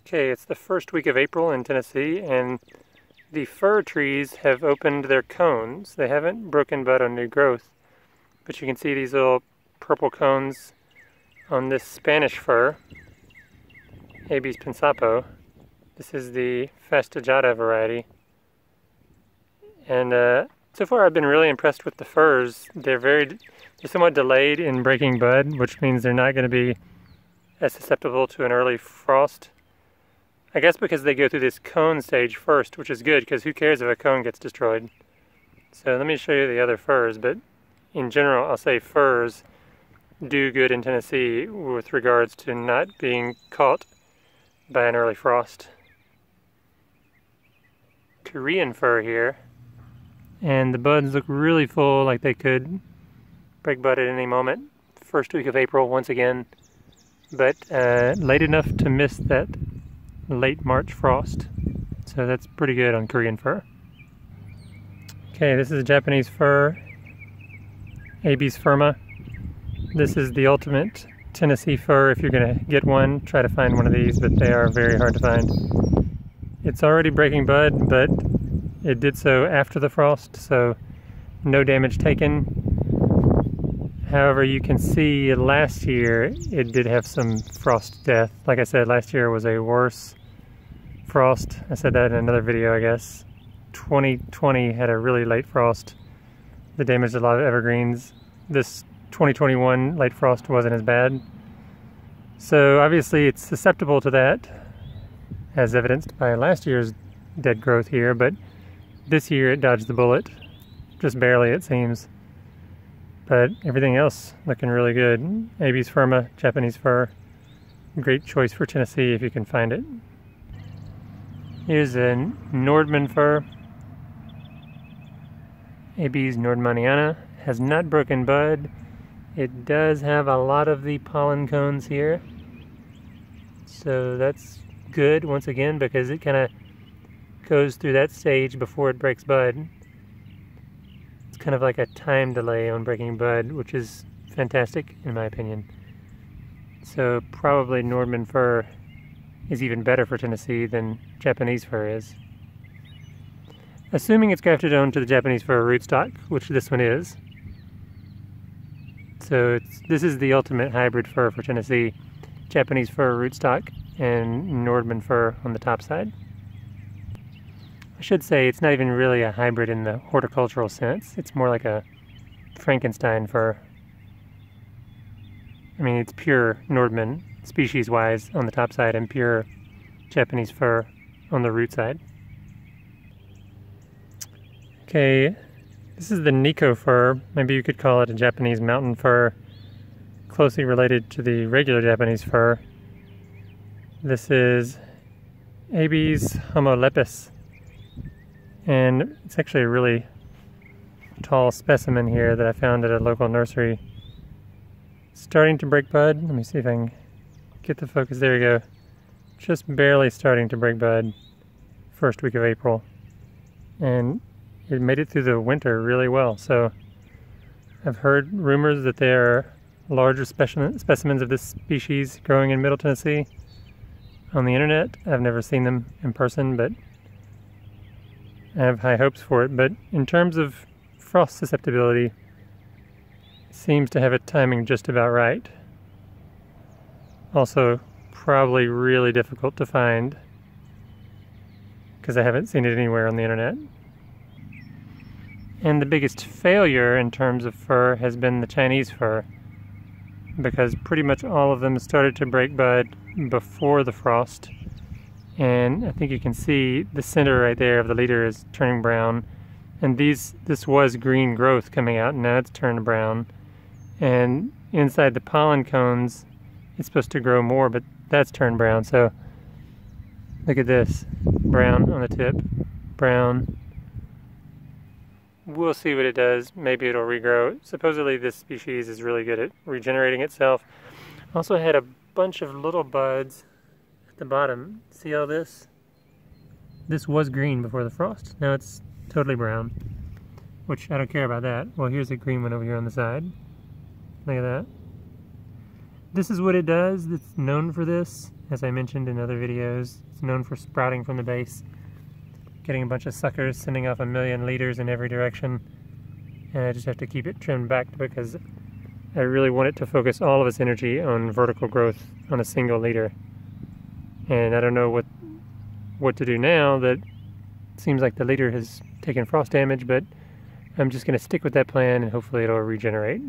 Okay, it's the first week of April in Tennessee, and the fir trees have opened their cones. They haven't broken bud on new growth, but you can see these little purple cones on this Spanish fir, abies pinsapo. This is the fastejada variety. And so far I've been really impressed with the firs. They're somewhat delayed in breaking bud, which means they're not going to be as susceptible to an early frost. I guess because they go through this cone stage first, which is good, because who cares if a cone gets destroyed. So let me show you the other firs, but in general I'll say firs do good in Tennessee with regards to not being caught by an early frost. Korean fir here, and the buds look really full, like they could break bud at any moment. First week of April once again, but late enough to miss that late March frost. So that's pretty good on Korean fir. Okay, this is a Japanese fir, abies firma. This is the ultimate Tennessee fir. If you're going to get one, try to find one of these, but they are very hard to find. It's already breaking bud, but it did so after the frost, so no damage taken. However, you can see last year it did have some frost death. Like I said, last year was a worse frost. I said that in another video, I guess. 2020 had a really late frost that damaged a lot of evergreens. This 2021 late frost wasn't as bad. So obviously it's susceptible to that, as evidenced by last year's dead growth here, but this year it dodged the bullet. Just barely, it seems. But everything else looking really good. Abies firma, Japanese fir. Great choice for Tennessee if you can find it. Here's a Nordmann fir. Abies nordmanniana. Has not broken bud. It does have a lot of the pollen cones here. So that's good once again, because it kind of goes through that stage before it breaks bud. Kind of like a time delay on breaking bud, which is fantastic in my opinion. So probably Nordmann fir is even better for Tennessee than Japanese fir is. Assuming it's grafted onto the Japanese fir rootstock, which this one is. So this is the ultimate hybrid fir for Tennessee. Japanese fir rootstock and Nordmann fir on the top side. I should say it's not even really a hybrid in the horticultural sense. It's more like a Frankenstein fir. I mean, it's pure Nordmann species-wise on the top side and pure Japanese fir on the root side. Okay, this is the Nikko fir. Maybe you could call it a Japanese mountain fir, closely related to the regular Japanese fir. This is abies homolepis. And it's actually a really tall specimen here that I found at a local nursery. Starting to break bud. Let me see if I can get the focus. There we go. Just barely starting to break bud. First week of April. And it made it through the winter really well. So I've heard rumors that there are larger specimens of this species growing in Middle Tennessee on the internet. I've never seen them in person, but I have high hopes for it. But in terms of frost susceptibility, it seems to have it timing just about right. Also, probably really difficult to find because I haven't seen it anywhere on the internet. And the biggest failure in terms of fir has been the Chinese fir, because pretty much all of them started to break bud before the frost. And I think you can see the center right there of the leader is turning brown. And this was green growth coming out, and now it's turned brown. And inside the pollen cones, it's supposed to grow more, but that's turned brown. So look at this, brown on the tip, brown. We'll see what it does. Maybe it'll regrow. Supposedly this species is really good at regenerating itself. Also had a bunch of little buds the bottom. See all this? This was green before the frost. Now it's totally brown, which I don't care about that. Well, here's a green one over here on the side. Look at that. this is what it does. It's known for this, as I mentioned in other videos. It's known for sprouting from the base, getting a bunch of suckers, sending off 1,000,000 liters in every direction. And I just have to keep it trimmed back because I really want it to focus all of its energy on vertical growth on a single leader. And I don't know what to do now that seems like the leader has taken frost damage, but I'm just going to stick with that plan and hopefully it'll regenerate.